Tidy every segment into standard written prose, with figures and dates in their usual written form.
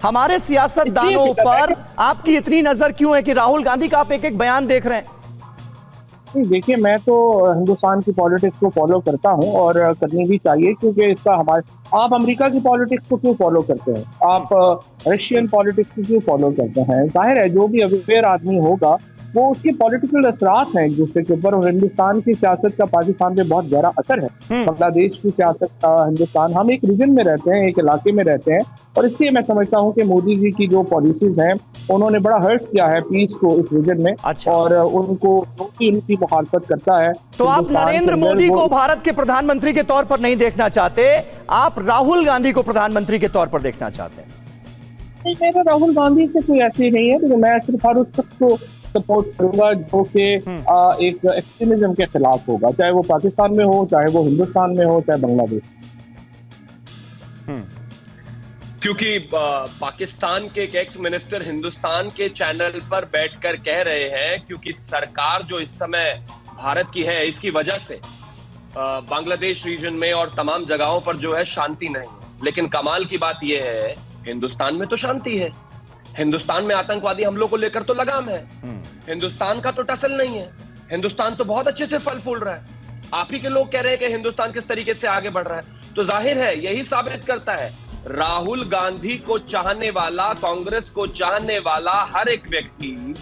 हमारे सियासतदानों पर आपकी इतनी नजर क्यों है कि राहुल गांधी का आप एक एक बयान देख रहे हैं? देखिए, मैं तो हिंदुस्तान की पॉलिटिक्स को फॉलो करता हूं और करनी भी चाहिए, क्योंकि इसका हमारे आप अमेरिका की पॉलिटिक्स को क्यों फॉलो करते हैं? आप रशियन पॉलिटिक्स को क्यों फॉलो करते हैं? जाहिर है, जो भी अवेयर आदमी होगा वो उसके पॉलिटिकल असरात हैं एक दूसरे के ऊपर, और हिंदुस्तान की सियासत का पाकिस्तान पे बहुत गहरा असर है। बांग्लादेश की सियासत का हिंदुस्तान, हम एक रीजन में रहते हैं, एक इलाके में रहते हैं, और इसलिए मैं समझता हूँ कि मोदी जी की जो पॉलिसीज हैं उन्होंने बड़ा हर्ट किया है पीस को इस रीजन में। अच्छा। और उनको जो भी उनकी मुखालफत करता है। तो आप नरेंद्र मोदी को भारत के प्रधानमंत्री के तौर पर नहीं देखना चाहते, आप राहुल गांधी को प्रधानमंत्री के तौर पर देखना चाहते हैं? नहीं, मेरा राहुल गांधी से कोई ऐसी नहीं है, तो मैं सिर्फ हर उस शख्स को सपोर्ट करूंगा जो कि एक एक्सट्रीमिज्म के खिलाफ होगा, चाहे वो पाकिस्तान में हो, चाहे वो हिंदुस्तान में हो, चाहे बांग्लादेश। क्योंकि पाकिस्तान के एक एक्स मिनिस्टर हिंदुस्तान के चैनल पर बैठकर कह रहे हैं क्योंकि सरकार जो इस समय भारत की है इसकी वजह से बांग्लादेश रीजन में और तमाम जगहों पर जो है शांति नहीं है। लेकिन कमाल की बात यह है, हिंदुस्तान में तो शांति है, हिंदुस्तान में आतंकवादी हमलों को लेकर तो लगाम है, हिंदुस्तान का तो टसल नहीं है, हिंदुस्तान तो बहुत अच्छे से फल फूल रहा है। आप ही के लोग कह रहे हैं कि हिंदुस्तान किस तरीके से आगे बढ़ रहा है। तो जाहिर है यही साबित करता है राहुल गांधी को चाहने वाला, कांग्रेस को चाहने वाला हर एक व्यक्ति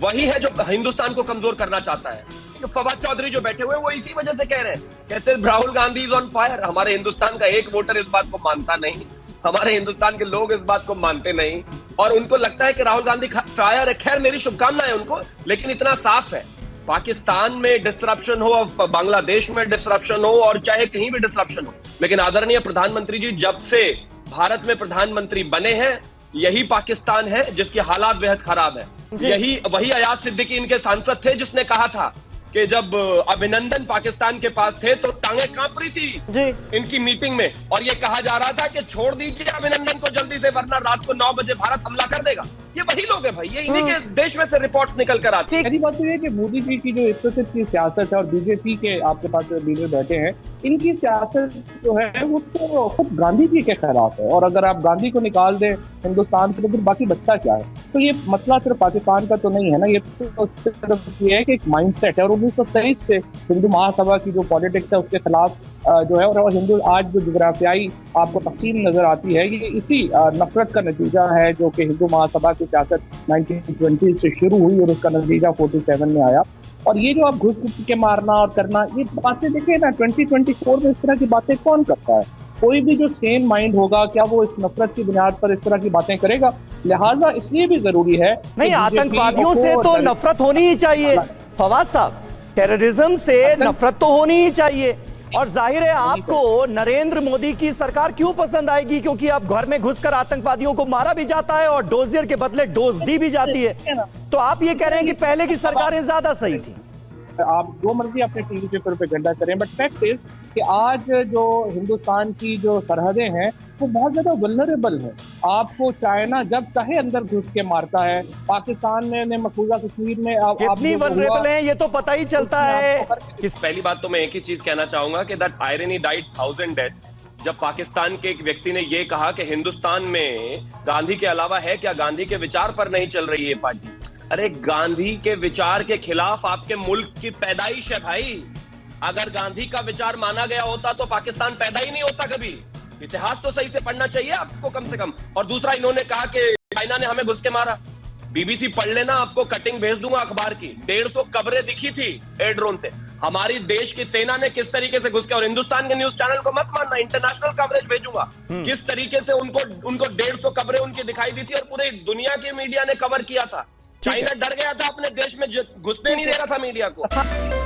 वही है जो हिंदुस्तान को कमजोर करना चाहता है। फवाद चौधरी जो बैठे हुए हैं वो इसी वजह से कह रहे हैं, कहते हैं Rahul Gandhi is on fire. हमारे हिंदुस्तान का एक वोटर इस बात को मानता नहीं, हमारे हिंदुस्तान के लोग इस बात को मानते नहीं, और उनको लगता है कि राहुल गांधी फायर है। खैर, मेरी शुभकामनाएं उनको, लेकिन इतना साफ है पाकिस्तान में डिसरप्शन हो, बांग्लादेश में डिसरप्शन हो, और चाहे कहीं भी डिसरप्शन हो, लेकिन आदरणीय प्रधानमंत्री जी जब से भारत में प्रधानमंत्री बने हैं यही पाकिस्तान है जिसके हालात बेहद खराब है। यही वही अयाज सिद्दीकी इनके सांसद थे जिसने कहा था कि जब अभिनंदन पाकिस्तान के पास थे तो टांगे कांप रही थी इनकी मीटिंग में, और ये कहा जा रहा था कि छोड़ दीजिए अभिनंदन को जल्दी से, वरना रात को 9 बजे भारत हमला कर देगा। ये वही लोग हैं भाई, ये इन्हीं के देश में से रिपोर्ट्स निकल कर आती है। पहली बात तो ये कि मोदी जी की जो इस तरह की सियासत है और बीजेपी के आपके पास लीडर बैठे हैं, इनकी सियासत जो है वो तो खुद गांधी जी के खिलाफ है। और अगर आप गांधी को निकाल दें हिंदुस्तान से तो फिर बाकी बचता क्या है? तो ये मसला सिर्फ पाकिस्तान का तो नहीं है ना, ये तो सिर्फ ये है कि एक माइंडसेट है। और 1923 से हिंदू महासभा की जो पॉलिटिक्स है उसके खिलाफ जो है, और हिंदू आज जो जुग्राफियाई आपको तकसीम नजर आती है, ये इसी नफरत का नतीजा है जो कि हिंदू महासभा की सियासत 1920 से शुरू हुई और उसका नतीजा 47 में आया। और ये जो आप घुस के मारना और करना, ये बातें देखिए ना, 2024 में इस तरह की बातें कौन करता है? कोई भी जो सेम माइंड होगा क्या वो इस नफरत की बुनियाद पर इस तरह की बातें करेगा? लिहाजा इसलिए भी जरूरी है नहीं, आतंकवादियों से तो नफरत होनी ही चाहिए फवाद साहब, टेररिज्म से नफरत तो होनी ही चाहिए। और जाहिर है आपको नरेंद्र मोदी की सरकार क्यों पसंद आएगी, क्योंकि अब घर में घुसकर आतंकवादियों को मारा भी जाता है और डोजियर के बदले डोज दी भी जाती है। तो आप ये कह रहे हैं कि पहले की सरकारें ज्यादा सही थी? आप जो मर्जी अपने टीवी पेपर पे गड्ढा करें, बट फैक्ट इज कि आज जो हिंदुस्तान की जो सरहदें हैं वो बहुत ज्यादा वल्नरेबल है। आपको चाइना जब चाहे अंदर घुस के मारता है। पाकिस्तान ने मकबूजा कश्मीर में कितनी वल्नरेबल है ये तो पता ही चलता है। पहली बात तो मैं एक ही चीज कहना चाहूंगा कि दैट आयरनी डाइड 1000 डेथ्स। जब पाकिस्तान के एक व्यक्ति ने यह कहा कि हिंदुस्तान में गांधी के अलावा है क्या, गांधी के विचार पर नहीं चल रही है पार्टी। अरे गांधी के विचार के खिलाफ आपके मुल्क की पैदाइश है भाई। अगर गांधी का विचार माना गया होता तो पाकिस्तान पैदा ही नहीं होता कभी। इतिहास तो सही से पढ़ना चाहिए आपको कम से कम। और दूसरा, इन्होंने कहा कि चाइना ने हमें घुस के मारा। बीबीसी पढ़ लेना, आपको कटिंग भेज दूंगा अखबार की। 150 कब्रें दिखी थी एयर ड्रोन से। हमारी देश की सेना ने किस तरीके से घुस के, और हिंदुस्तान के न्यूज चैनल को मत मानना, इंटरनेशनल कवरेज भेजूंगा, किस तरीके से उनको 150 कब्रें उनकी दिखाई दी थी और पूरी दुनिया की मीडिया ने कवर किया था। चाइना डर गया था अपने देश में, घुसने नहीं दे रहा था मीडिया को।